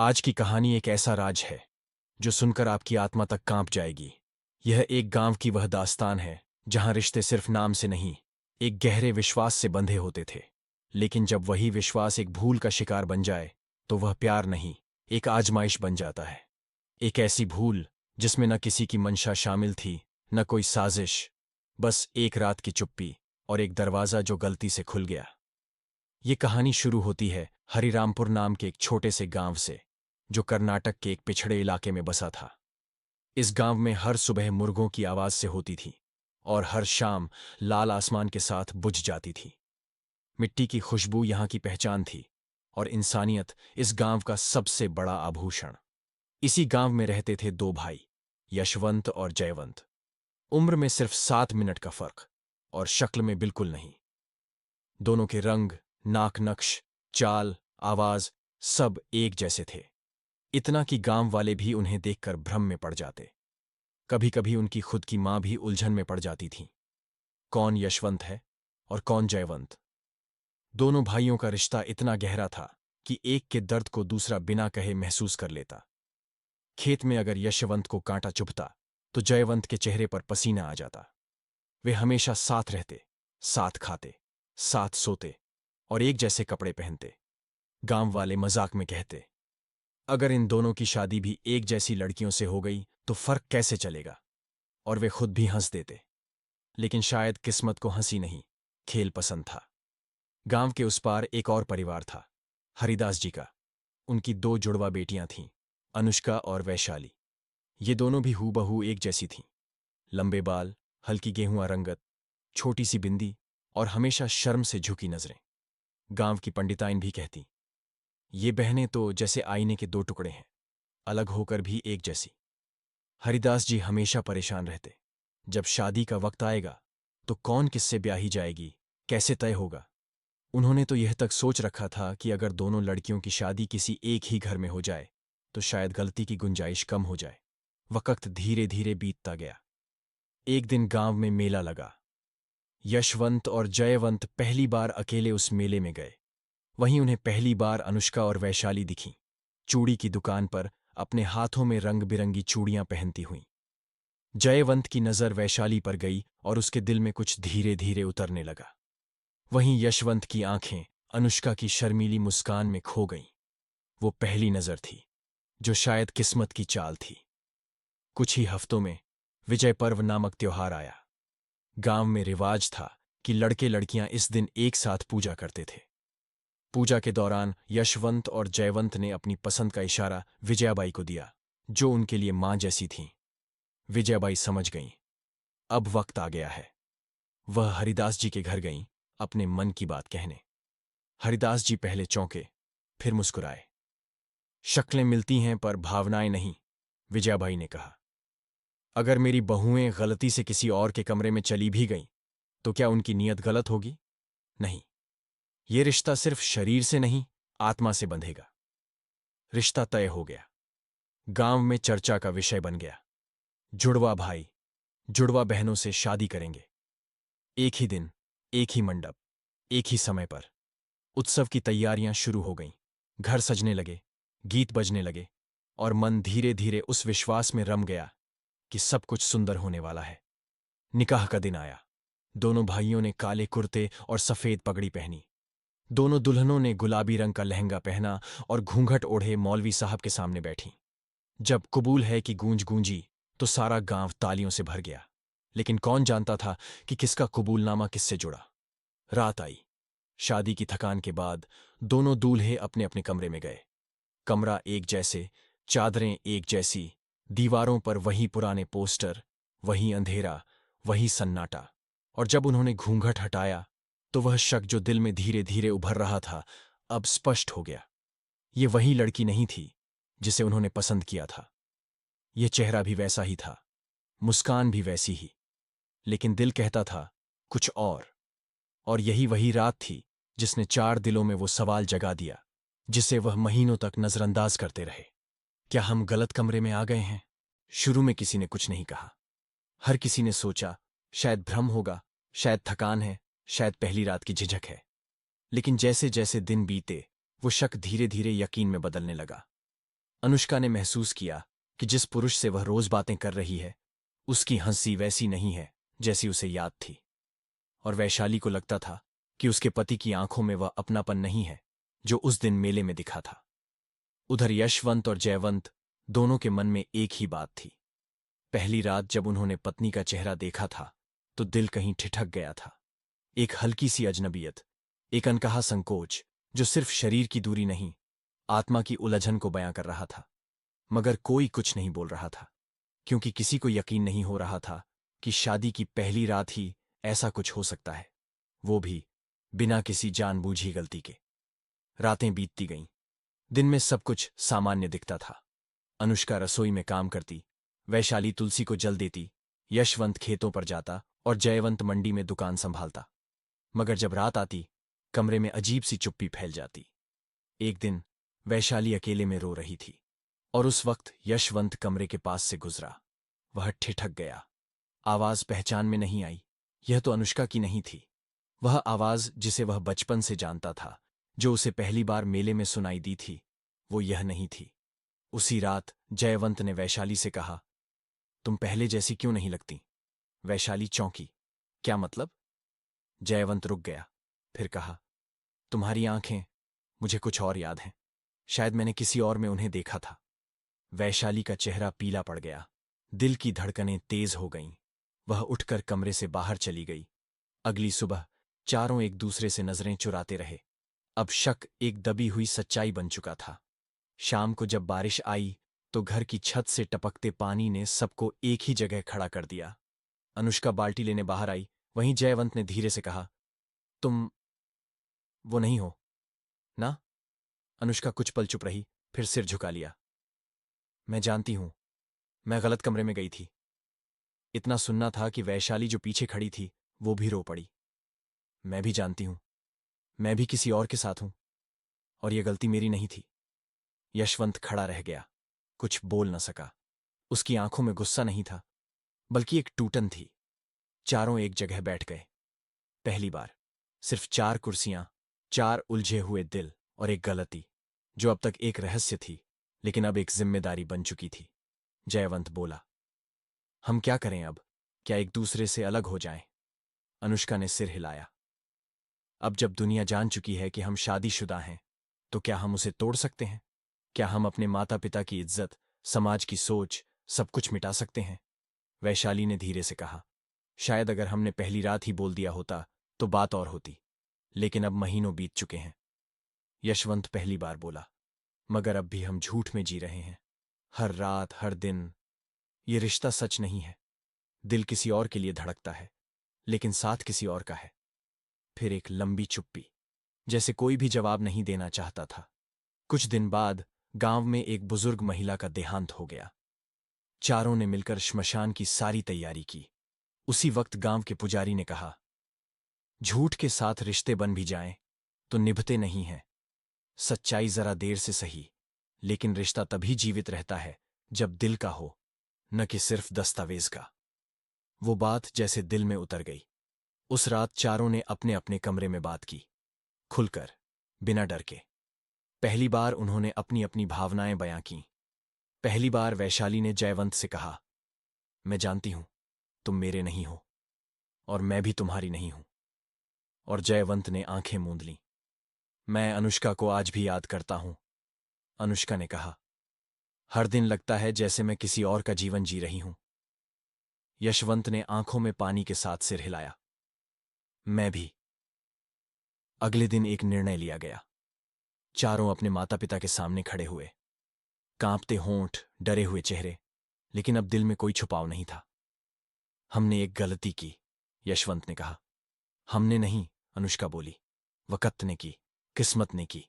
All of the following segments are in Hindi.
आज की कहानी एक ऐसा राज है जो सुनकर आपकी आत्मा तक कांप जाएगी। यह एक गांव की वह दास्तान है जहां रिश्ते सिर्फ नाम से नहीं, एक गहरे विश्वास से बंधे होते थे। लेकिन जब वही विश्वास एक भूल का शिकार बन जाए तो वह प्यार नहीं, एक आजमाइश बन जाता है। एक ऐसी भूल जिसमें न किसी की मंशा शामिल थी, न कोई साजिश, बस एक रात की चुप्पी और एक दरवाजा जो गलती से खुल गया। ये कहानी शुरू होती है हरिरामपुर नाम के एक छोटे से गांव से, जो कर्नाटक के एक पिछड़े इलाके में बसा था। इस गांव में हर सुबह मुर्गों की आवाज से होती थी और हर शाम लाल आसमान के साथ बुझ जाती थी। मिट्टी की खुशबू यहां की पहचान थी और इंसानियत इस गांव का सबसे बड़ा आभूषण। इसी गांव में रहते थे दो भाई, यशवंत और जयवंत। उम्र में सिर्फ 7 मिनट का फर्क और शक्ल में बिल्कुल नहीं। दोनों के रंग, नाक नक्श, चाल, आवाज सब एक जैसे थे। इतना कि गांव वाले भी उन्हें देखकर भ्रम में पड़ जाते। कभी कभी उनकी खुद की मां भी उलझन में पड़ जाती थी। कौन यशवंत है और कौन जयवंत? दोनों भाइयों का रिश्ता इतना गहरा था कि एक के दर्द को दूसरा बिना कहे महसूस कर लेता। खेत में अगर यशवंत को कांटा चुभता तो जयवंत के चेहरे पर पसीना आ जाता। वे हमेशा साथ रहते, साथ खाते, साथ सोते और एक जैसे कपड़े पहनते। गांव वाले मजाक में कहते, अगर इन दोनों की शादी भी एक जैसी लड़कियों से हो गई तो फर्क कैसे चलेगा? और वे खुद भी हंस देते। लेकिन शायद किस्मत को हंसी नहीं, खेल पसंद था। गांव के उस पार एक और परिवार था, हरिदास जी का। उनकी दो जुड़वा बेटियां थीं, अनुष्का और वैशाली। ये दोनों भी हूबहू एक जैसी थीं। लंबे बाल, हल्की गेहुआ रंगत, छोटी सी बिंदी और हमेशा शर्म से झुकी नजरें। गांव की पंडिताइन भी कहती, ये बहनें तो जैसे आईने के दो टुकड़े हैं, अलग होकर भी एक जैसी। हरिदास जी हमेशा परेशान रहते। जब शादी का वक्त आएगा तो कौन किससे ब्याही जाएगी, कैसे तय होगा? उन्होंने तो यह तक सोच रखा था कि अगर दोनों लड़कियों की शादी किसी एक ही घर में हो जाए तो शायद गलती की गुंजाइश कम हो जाए। वक्त धीरे धीरे बीतता गया। एक दिन गांव में मेला लगा। यशवंत और जयवंत पहली बार अकेले उस मेले में गए। वहीं उन्हें पहली बार अनुष्का और वैशाली दिखीं, चूड़ी की दुकान पर अपने हाथों में रंग बिरंगी चूड़ियां पहनती हुईं। जयवंत की नजर वैशाली पर गई और उसके दिल में कुछ धीरे धीरे उतरने लगा। वहीं यशवंत की आंखें अनुष्का की शर्मीली मुस्कान में खो गईं। वो पहली नजर थी जो शायद किस्मत की चाल थी। कुछ ही हफ्तों में विजय पर्व नामक त्योहार आया। गांव में रिवाज था कि लड़के लड़कियां इस दिन एक साथ पूजा करते थे। पूजा के दौरान यशवंत और जयवंत ने अपनी पसंद का इशारा विजयाबाई को दिया, जो उनके लिए मां जैसी थीं। विजयाबाई समझ गईं, अब वक्त आ गया है। वह हरिदास जी के घर गईं अपने मन की बात कहने। हरिदास जी पहले चौंके, फिर मुस्कुराए। शक्लें मिलती हैं पर भावनाएं नहीं, विजयाबाई ने कहा। अगर मेरी बहुएं गलती से किसी और के कमरे में चली भी गईं तो क्या उनकी नीयत गलत होगी? नहीं, ये रिश्ता सिर्फ शरीर से नहीं, आत्मा से बंधेगा। रिश्ता तय हो गया। गांव में चर्चा का विषय बन गया। जुड़वा भाई जुड़वा बहनों से शादी करेंगे। एक ही दिन, एक ही मंडप, एक ही समय पर। उत्सव की तैयारियां शुरू हो गईं। घर सजने लगे, गीत बजने लगे और मन धीरे धीरे उस विश्वास में रम गया कि सब कुछ सुंदर होने वाला है। निकाह का दिन आया। दोनों भाइयों ने काले कुर्ते और सफेद पगड़ी पहनी। दोनों दुल्हनों ने गुलाबी रंग का लहंगा पहना और घूंघट ओढ़े मौलवी साहब के सामने बैठी। जब कबूल है कि गूंज गूंजी तो सारा गांव तालियों से भर गया। लेकिन कौन जानता था कि किसका कबूलनामा किससे जुड़ा। रात आई। शादी की थकान के बाद दोनों दूल्हे अपने अपने कमरे में गए। कमरा एक जैसे, चादरें एक जैसी, दीवारों पर वही पुराने पोस्टर, वही अंधेरा, वही सन्नाटा। और जब उन्होंने घूंघट हटाया तो वह शक जो दिल में धीरे धीरे उभर रहा था अब स्पष्ट हो गया। ये वही लड़की नहीं थी जिसे उन्होंने पसंद किया था। यह चेहरा भी वैसा ही था, मुस्कान भी वैसी ही, लेकिन दिल कहता था कुछ और। और यही वही रात थी जिसने चार दिलों में वो सवाल जगा दिया जिसे वह महीनों तक नजरअंदाज करते रहे। क्या हम गलत कमरे में आ गए हैं? शुरू में किसी ने कुछ नहीं कहा। हर किसी ने सोचा शायद भ्रम होगा, शायद थकान है, शायद पहली रात की झिझक है। लेकिन जैसे जैसे दिन बीते वो शक धीरे धीरे यकीन में बदलने लगा। अनुष्का ने महसूस किया कि जिस पुरुष से वह रोज बातें कर रही है उसकी हंसी वैसी नहीं है जैसी उसे याद थी। और वैशाली को लगता था कि उसके पति की आंखों में वह अपनापन नहीं है जो उस दिन मेले में दिखा था। उधर यशवंत और जयवंत दोनों के मन में एक ही बात थी। पहली रात जब उन्होंने पत्नी का चेहरा देखा था तो दिल कहीं ठिठक गया था। एक हल्की सी अजनबियत, एक अनकहा संकोच जो सिर्फ शरीर की दूरी नहीं, आत्मा की उलझन को बयां कर रहा था। मगर कोई कुछ नहीं बोल रहा था, क्योंकि किसी को यकीन नहीं हो रहा था कि शादी की पहली रात ही ऐसा कुछ हो सकता है, वो भी बिना किसी जानबूझी गलती के। रातें बीतती गईं। दिन में सब कुछ सामान्य दिखता था। अनुष्का रसोई में काम करती, वैशाली तुलसी को जल देती, यशवंत खेतों पर जाता और जयवंत मंडी में दुकान संभालता। मगर जब रात आती, कमरे में अजीब सी चुप्पी फैल जाती। एक दिन वैशाली अकेले में रो रही थी और उस वक्त यशवंत कमरे के पास से गुजरा। वह ठिठक गया। आवाज पहचान में नहीं आई। यह तो अनुष्का की नहीं थी। वह आवाज जिसे वह बचपन से जानता था, जो उसे पहली बार मेले में सुनाई दी थी, वो यह नहीं थी। उसी रात जयवंत ने वैशाली से कहा, तुम पहले जैसी क्यों नहीं लगती? वैशाली चौंकी। क्या मतलब? जयवंत रुक गया, फिर कहा, तुम्हारी आंखें मुझे कुछ और याद हैं। शायद मैंने किसी और में उन्हें देखा था। वैशाली का चेहरा पीला पड़ गया। दिल की धड़कनें तेज हो गईं। वह उठकर कमरे से बाहर चली गई। अगली सुबह चारों एक दूसरे से नजरें चुराते रहे। अब शक एक दबी हुई सच्चाई बन चुका था। शाम को जब बारिश आई तो घर की छत से टपकते पानी ने सबको एक ही जगह खड़ा कर दिया। अनुष्का बाल्टी लेने बाहर आई, वहीं जयवंत ने धीरे से कहा, तुम वो नहीं हो ना? अनुष्का कुछ पल चुप रही, फिर सिर झुका लिया। मैं जानती हूं, मैं गलत कमरे में गई थी। इतना सुनना था कि वैशाली जो पीछे खड़ी थी वो भी रो पड़ी। मैं भी जानती हूं, मैं भी किसी और के साथ हूं, और ये गलती मेरी नहीं थी। यशवंत खड़ा रह गया, कुछ बोल न सका। उसकी आंखों में गुस्सा नहीं था, बल्कि एक टूटन थी। चारों एक जगह बैठ गए। पहली बार। सिर्फ 4 कुर्सियां, 4 उलझे हुए दिल और एक गलती, जो अब तक एक रहस्य थी लेकिन अब एक जिम्मेदारी बन चुकी थी। जयवंत बोला, हम क्या करें अब? क्या एक दूसरे से अलग हो जाएं? अनुष्का ने सिर हिलाया। अब जब दुनिया जान चुकी है कि हम शादीशुदा हैं, तो क्या हम उसे तोड़ सकते हैं? क्या हम अपने माता पिता की इज्जत, समाज की सोच, सब कुछ मिटा सकते हैं? वैशाली ने धीरे से कहा, शायद अगर हमने पहली रात ही बोल दिया होता तो बात और होती, लेकिन अब महीनों बीत चुके हैं। यशवंत पहली बार बोला, मगर अब भी हम झूठ में जी रहे हैं। हर रात, हर दिन। ये रिश्ता सच नहीं है। दिल किसी और के लिए धड़कता है, लेकिन साथ किसी और का है। फिर एक लंबी चुप्पी, जैसे कोई भी जवाब नहीं देना चाहता था। कुछ दिन बाद गांव में एक बुजुर्ग महिला का देहांत हो गया। चारों ने मिलकर श्मशान की सारी तैयारी की। उसी वक्त गांव के पुजारी ने कहा, झूठ के साथ रिश्ते बन भी जाएं तो निभते नहीं हैं। सच्चाई जरा देर से सही, लेकिन रिश्ता तभी जीवित रहता है जब दिल का हो, न कि सिर्फ दस्तावेज का। वो बात जैसे दिल में उतर गई। उस रात चारों ने अपने अपने कमरे में बात की, खुलकर, बिना डर के। पहली बार उन्होंने अपनी अपनी भावनाएं बयां की। पहली बार वैशाली ने जयवंत से कहा, मैं जानती हूं तुम मेरे नहीं हो, और मैं भी तुम्हारी नहीं हूं। और जयवंत ने आंखें मूंद लीं। मैं अनुष्का को आज भी याद करता हूं, अनुष्का ने कहा। हर दिन लगता है जैसे मैं किसी और का जीवन जी रही हूं। यशवंत ने आंखों में पानी के साथ सिर हिलाया। मैं भी। अगले दिन एक निर्णय लिया गया। चारों अपने माता पिता के सामने खड़े हुए, कांपते होंठ, डरे हुए चेहरे, लेकिन अब दिल में कोई छुपाव नहीं था। हमने एक गलती की, यशवंत ने कहा। हमने नहीं, अनुष्का बोली। वक़्त ने की, किस्मत ने की।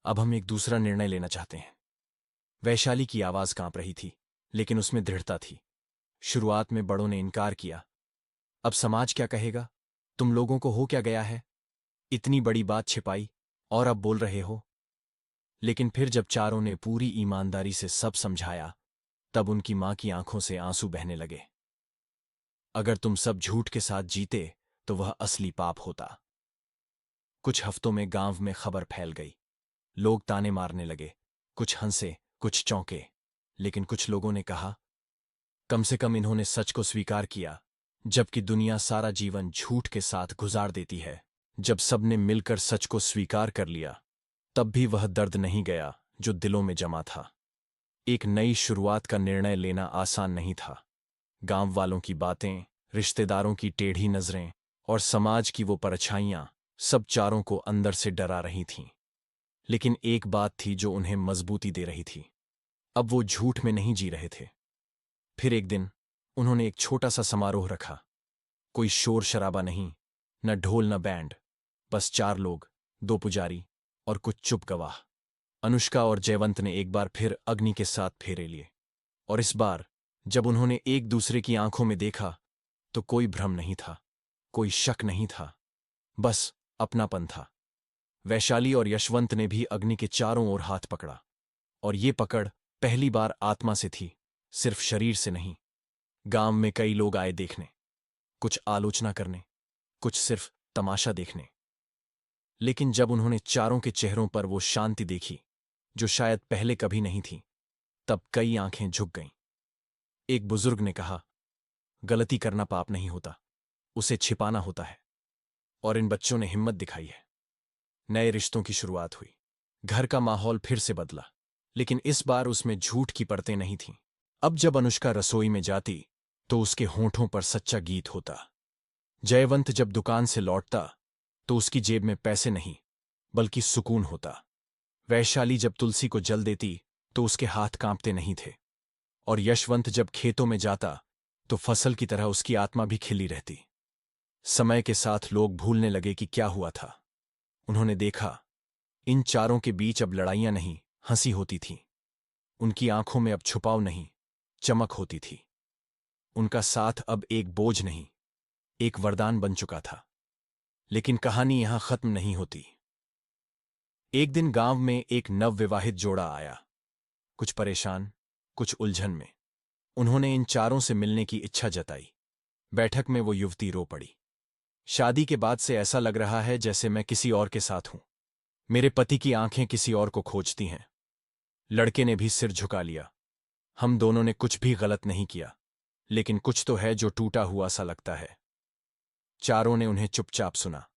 अब हम एक दूसरा निर्णय लेना चाहते हैं। वैशाली की आवाज कांप रही थी, लेकिन उसमें दृढ़ता थी। शुरुआत में बड़ों ने इनकार किया। अब समाज क्या कहेगा? तुम लोगों को हो क्या गया है? इतनी बड़ी बात छिपाई और अब बोल रहे हो? लेकिन फिर जब चारों ने पूरी ईमानदारी से सब समझाया, तब उनकी मां की आंखों से आंसू बहने लगे। अगर तुम सब झूठ के साथ जीते तो वह असली पाप होता। कुछ हफ्तों में गांव में खबर फैल गई। लोग ताने मारने लगे, कुछ हंसे, कुछ चौंके, लेकिन कुछ लोगों ने कहा, कम से कम इन्होंने सच को स्वीकार किया, जबकि दुनिया सारा जीवन झूठ के साथ गुजार देती है। जब सबने मिलकर सच को स्वीकार कर लिया, तब भी वह दर्द नहीं गया जो दिलों में जमा था। एक नई शुरुआत का निर्णय लेना आसान नहीं था। गांव वालों की बातें, रिश्तेदारों की टेढ़ी नजरें और समाज की वो परछाइयां सब चारों को अंदर से डरा रही थीं। लेकिन एक बात थी जो उन्हें मजबूती दे रही थी। अब वो झूठ में नहीं जी रहे थे। फिर एक दिन उन्होंने एक छोटा सा समारोह रखा। कोई शोर शराबा नहीं, न ढोल न बैंड, बस 4 लोग, 2 पुजारी और कुछ चुप गवाह। अनुष्का और जयवंत ने एक बार फिर अग्नि के साथ फेरे लिए, और इस बार जब उन्होंने एक दूसरे की आंखों में देखा तो कोई भ्रम नहीं था, कोई शक नहीं था, बस अपनापन था। वैशाली और यशवंत ने भी अग्नि के चारों ओर हाथ पकड़ा, और ये पकड़ पहली बार आत्मा से थी, सिर्फ शरीर से नहीं। गांव में कई लोग आए देखने, कुछ आलोचना करने, कुछ सिर्फ तमाशा देखने। लेकिन जब उन्होंने चारों के चेहरों पर वो शांति देखी जो शायद पहले कभी नहीं थी, तब कई आंखें झुक गईं। एक बुजुर्ग ने कहा, गलती करना पाप नहीं होता, उसे छिपाना होता है। और इन बच्चों ने हिम्मत दिखाई है। नए रिश्तों की शुरुआत हुई। घर का माहौल फिर से बदला, लेकिन इस बार उसमें झूठ की परतें नहीं थीं। अब जब अनुष्का रसोई में जाती तो उसके होंठों पर सच्चा गीत होता। जयवंत जब दुकान से लौटता तो उसकी जेब में पैसे नहीं, बल्कि सुकून होता। वैशाली जब तुलसी को जल देती तो उसके हाथ कांपते नहीं थे, और यशवंत जब खेतों में जाता तो फसल की तरह उसकी आत्मा भी खिली रहती। समय के साथ लोग भूलने लगे कि क्या हुआ था। उन्होंने देखा, इन चारों के बीच अब लड़ाइयां नहीं, हंसी होती थी। उनकी आंखों में अब छुपाव नहीं, चमक होती थी। उनका साथ अब एक बोझ नहीं, एक वरदान बन चुका था। लेकिन कहानी यहां खत्म नहीं होती। एक दिन गांव में एक नवविवाहित जोड़ा आया, कुछ परेशान, कुछ उलझन में। उन्होंने इन चारों से मिलने की इच्छा जताई। बैठक में वो युवती रो पड़ी। शादी के बाद से ऐसा लग रहा है जैसे मैं किसी और के साथ हूं। मेरे पति की आंखें किसी और को खोजती हैं। लड़के ने भी सिर झुका लिया। हम दोनों ने कुछ भी गलत नहीं किया, लेकिन कुछ तो है जो टूटा हुआ सा लगता है। चारों ने उन्हें चुपचाप सुना।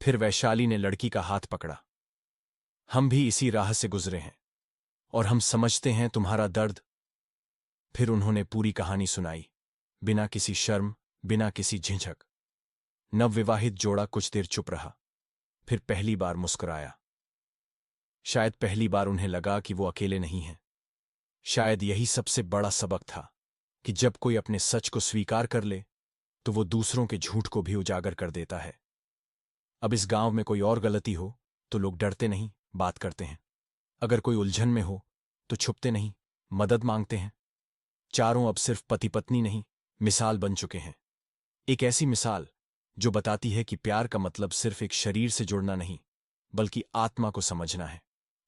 फिर वैशाली ने लड़की का हाथ पकड़ा। हम भी इसी राह से गुजरे हैं, और हम समझते हैं तुम्हारा दर्द। फिर उन्होंने पूरी कहानी सुनाई, बिना किसी शर्म, बिना किसी झिझक। नवविवाहित जोड़ा कुछ देर चुप रहा, फिर पहली बार मुस्कुराया। शायद पहली बार उन्हें लगा कि वो अकेले नहीं हैं। शायद यही सबसे बड़ा सबक था कि जब कोई अपने सच को स्वीकार कर ले तो वो दूसरों के झूठ को भी उजागर कर देता है। अब इस गांव में कोई और गलती हो तो लोग डरते नहीं, बात करते हैं। अगर कोई उलझन में हो तो छुपते नहीं, मदद मांगते हैं। चारों अब सिर्फ पति पत्नी नहीं, मिसाल बन चुके हैं। एक ऐसी मिसाल जो बताती है कि प्यार का मतलब सिर्फ एक शरीर से जुड़ना नहीं, बल्कि आत्मा को समझना है।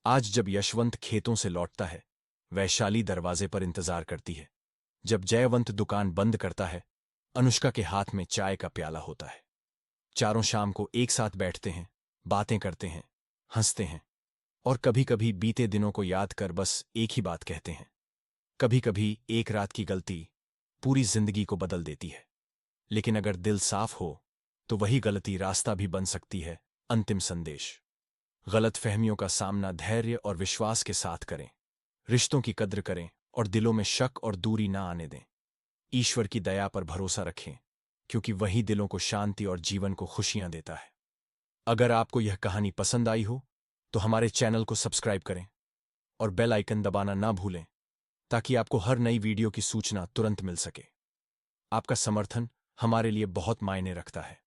आज जब यशवंत खेतों से लौटता है, वैशाली दरवाजे पर इंतजार करती है। जब जयवंत दुकान बंद करता है, अनुष्का के हाथ में चाय का प्याला होता है। चारों शाम को एक साथ बैठते हैं, बातें करते हैं, हंसते हैं, और कभी कभी बीते दिनों को याद कर बस एक ही बात कहते हैं। कभी कभी एक रात की गलती पूरी जिंदगी को बदल देती है, लेकिन अगर दिल साफ हो तो वही गलती रास्ता भी बन सकती है, अंतिम संदेश। गलत फहमियों का सामना धैर्य और विश्वास के साथ करें, रिश्तों की कद्र करें और दिलों में शक और दूरी ना आने दें। ईश्वर की दया पर भरोसा रखें, क्योंकि वही दिलों को शांति और जीवन को खुशियां देता है। अगर आपको यह कहानी पसंद आई हो तो हमारे चैनल को सब्सक्राइब करें और बेल आइकन दबाना ना भूलें, ताकि आपको हर नई वीडियो की सूचना तुरंत मिल सके। आपका समर्थन हमारे लिए बहुत मायने रखता है।